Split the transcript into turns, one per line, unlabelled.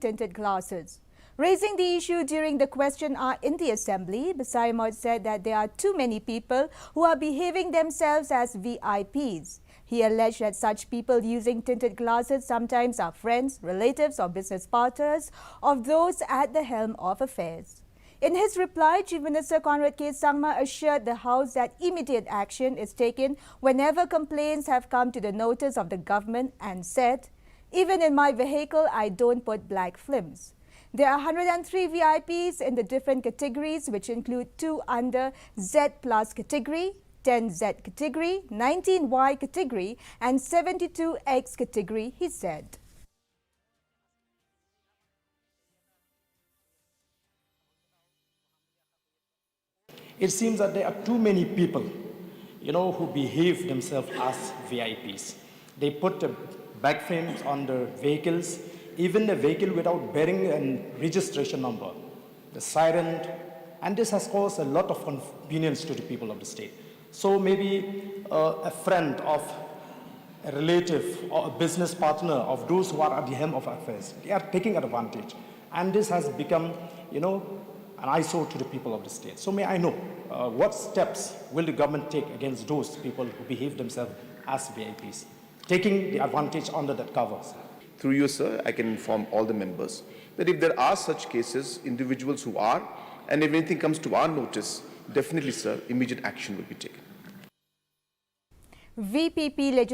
tinted glasses. Raising the issue during the question hour in the assembly, Basari Mohd said that there are too many people who are behaving themselves as VIPs. He alleged that such people using tinted glasses sometimes are friends, relatives or business partners of those at the helm of affairs. In his reply, Chief Minister Conrad K. Sangma assured the House that immediate action is taken whenever complaints have come to the notice of the government and said, "Even in my vehicle, I don't put black films." There are 103 VIPs in the different categories, which include 2 under Z plus category, 10 Z category, 19 Y category and 72 X category, he said.
It seems that there are too many people, who behave themselves as VIPs. They put the back frames on the vehicles, even the vehicle without bearing a registration number, the siren, and this has caused a lot of inconvenience to the people of the state. So maybe a friend of a relative or a business partner of those who are at the helm of affairs, they are taking advantage. And this has become, an eyesore to the people of the state. So may I know, what steps will the government take against those people who behave themselves as VIPs, taking the advantage under that covers?
Through you, sir, I can inform all the members that if there are such cases, individuals who are, and if anything comes to our notice, definitely, sir, immediate action will be taken.
VPP legislation